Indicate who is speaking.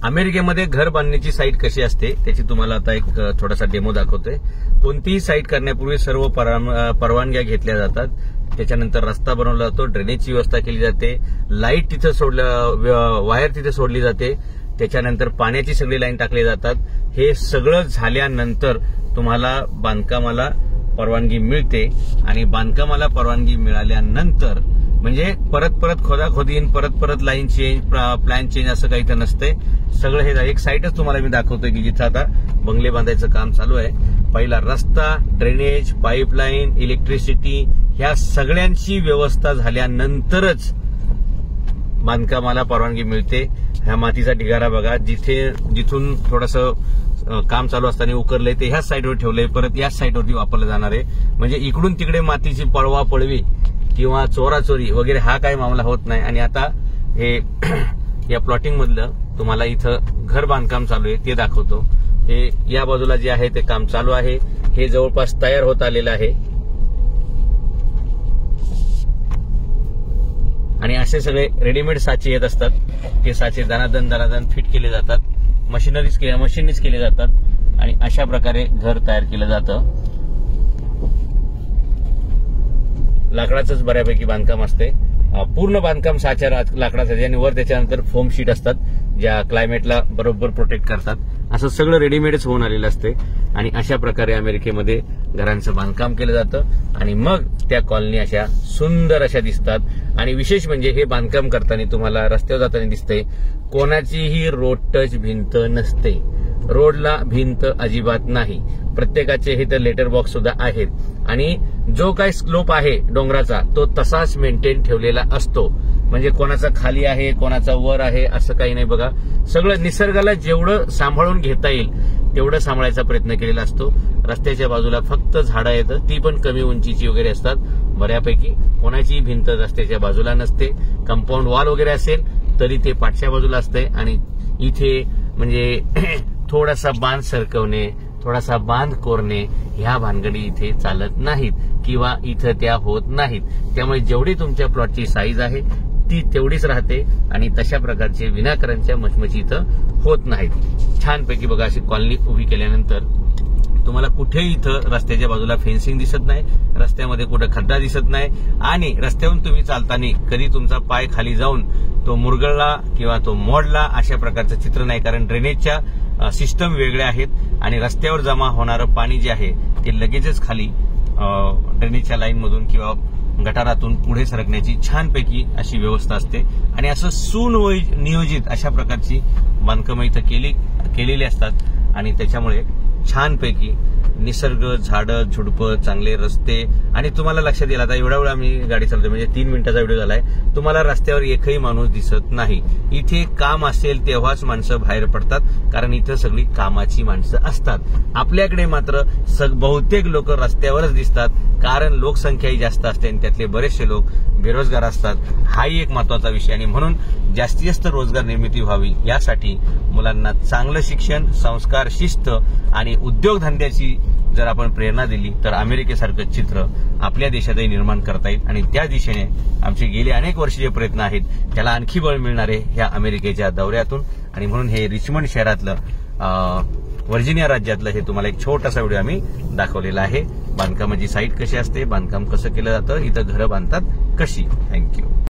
Speaker 1: अमेरिकेमध्ये घर बांधण्याची साईट कशी असते त्याची तुम्हाला आता एक थोडासा डेमो दाखवतोय। कोणतीही साईट करण्यापूर्वी सर्व परवानग्या घेतल्या जातात, त्याच्यानंतर रस्ता बनवला जातो, ड्रेनेजची व्यवस्था केली जाते, लाईट तिथं वायर तिथे सोडली जाते, त्याच्यानंतर पाण्याची सगळी लाईन टाकली जातात। हे सगळं झाल्यानंतर तुम्हाला बांधकामाला परवानगी मिळते आणि बांधकामाला परवानगी मिळाल्यानंतर म्हणजे परत खोदाखोदीन परत लाईन चेंज प्लॅन चेंज असं काही तर नसते। सगळं हे एक साईटच तुम्हाला मी दाखवतोय की जिथं आता बंगले बांधायचं काम चालू आहे। पहिला रस्ता, ड्रेनेज, पाईपलाईन, इलेक्ट्रिसिटी ह्या सगळ्यांची व्यवस्था झाल्यानंतरच बांधकामाला परवानगी मिळते। ह्या मातीचा ढिगारा बघा, जिथून थोडंसं काम चालू असताना उकरलंय ते ह्याच साईडवर ठेवलंय, परत याच साईडवरती वापरलं जाणार आहे। म्हणजे इकडून तिकडे मातीची पळवापळवी किंवा चोराचोरी वगैरे हा काही मामला होत नाही। आणि आता हे या प्लॉटिंग मधलं तुम्हाला इथं घर बांधकाम चालू आहे ते दाखवतो। हे या बाजूला जे आहे ते काम चालू आहे, हे जवळपास तयार होत आलेलं आहे आणि असे सगळे रेडीमेड साचे येत असतात। ते साचे दनादन फिट केले जातात, मशीनीच केले जातात आणि अशा प्रकारे घर तयार केलं जातं। लाकडाचंच बऱ्यापैकी बांधकाम असते, पूर्ण बांधकाम साच्या लाकडाचं आणि वर त्याच्यानंतर फोम शीट असतात ज्या क्लायमेटला बरोबर प्रोटेक्ट करतात। असं सगळं रेडीमेडच होऊन आलेलं असते आणि अशा प्रकारे अमेरिकेमध्ये घरांचं बांधकाम केलं जातं आणि मग त्या कॉलनी अशा सुंदर अशा दिसतात। आणि विशेष म्हणजे हे बांधकाम करताना तुम्हाला रस्त्यावर जाताना दिसतंय कोणाचीही रोड टच भिंत नसते, रोडला भिंत अजिबात नाही। प्रत्येकाचे हे तर लेटर बॉक्स सुद्धा आहेत आणि जो काही स्लोप आहे डोंगराचा तो तसाच मेंटेन ठेवलेला असतो। म्हणजे कोणाचा खाली आहे कोणाचा वर आहे असं काही नाही बघा। सगळं निसर्गाला जेवढं सांभाळून घेता येईल तेवढं सांभाळायचा प्रयत्न केलेला असतो। रस्त्याच्या बाजूला फक्त झाडं येतं, ती पण कमी उंचीची वगैरे असतात बऱ्यापैकी। कोणाची भिंत रस्त्याच्या बाजूला नसते, कंपाऊंड वॉल वगैरे असेल तरी ते पाठच्या बाजूला असते। आणि इथे म्हणजे थोडासा बांध सरकवणे, थोडासा बांध कोरणे ह्या भानगडी इथे चालत नाहीत किंवा इथं त्या होत नाहीत। त्यामुळे जेवढी तुमच्या प्लॉटची साईज आहे ती तेवढीच राहते आणि तशा प्रकारचे विनाकारणच्या मचमची इथं होत नाहीत। छानपैकी बघा अशी कॉलनी उभी केल्यानंतर तुम्हाला कुठेही इथं रस्त्याच्या बाजूला फेन्सिंग दिसत नाही, रस्त्यामध्ये कुठं खड्डा दिसत नाही आणि रस्त्यावरून तुम्ही चालताना कधी तुमचा पाय खाली जाऊन तो मुरगळला किंवा तो मोडला अशा प्रकारचं चित्र नाही। कारण ड्रेनेजच्या सिस्टम वेगळ्या आहेत आणि रस्त्यावर जमा होणारं पाणी जे आहे ते लगेचच खाली ड्रेनेजच्या लाईनमधून किंवा गटारातून पुढे सरकण्याची छानपैकी अशी व्यवस्था असते आणि असं सुनियोजित अशा प्रकारची बांधकामं इथं केलेली असतात आणि त्याच्यामुळे छानपैकी निसर्ग, झाडं, झुडपं, चांगले रस्ते आणि तुम्हाला लक्षात येईल आता एवढा वेळ आम्ही गाडी चालवतो म्हणजे 3 मिनिटाचा व्हिडिओ झालाय, तुम्हाला रस्त्यावर एकही माणूस दिसत नाही। इथे काम असेल तेव्हाच माणसं बाहेर पडतात कारण इथं सगळी कामाची माणसं असतात। आपल्याकडे मात्र बहुतेक लोक रस्त्यावरच दिसतात कारण लोकसंख्याही जास्त असते आणि त्यातले बरेचसे लोक बेरोजगार असतात। हाही एक महत्वाचा विषय आणि म्हणून जास्तीत जास्त रोजगार निर्मिती व्हावी यासाठी मुलांना चांगलं शिक्षण, संस्कार, शिस्त आणि उद्योगधंद्याची जर आपण प्रेरणा दिली तर अमेरिकेसारखं चित्र आपल्या देशातही निर्माण करता येईल आणि त्या दिशेने आमचे गेले अनेक वर्षीय प्रयत्न आहेत त्याला आणखी बळ मिळणार आहे ह्या अमेरिकेच्या दौऱ्यातून। आणि म्हणून हे रिचमंड शहरातलं व्हर्जिनिया राज्यातलं हे तुम्हाला एक छोटासा व्हिडिओ आम्ही दाखवलेला आहे। बांधकामाची साईट कशी असते, बांधकाम कसं केलं जातं, इथं घरं बांधतात कशी। थँक्यू।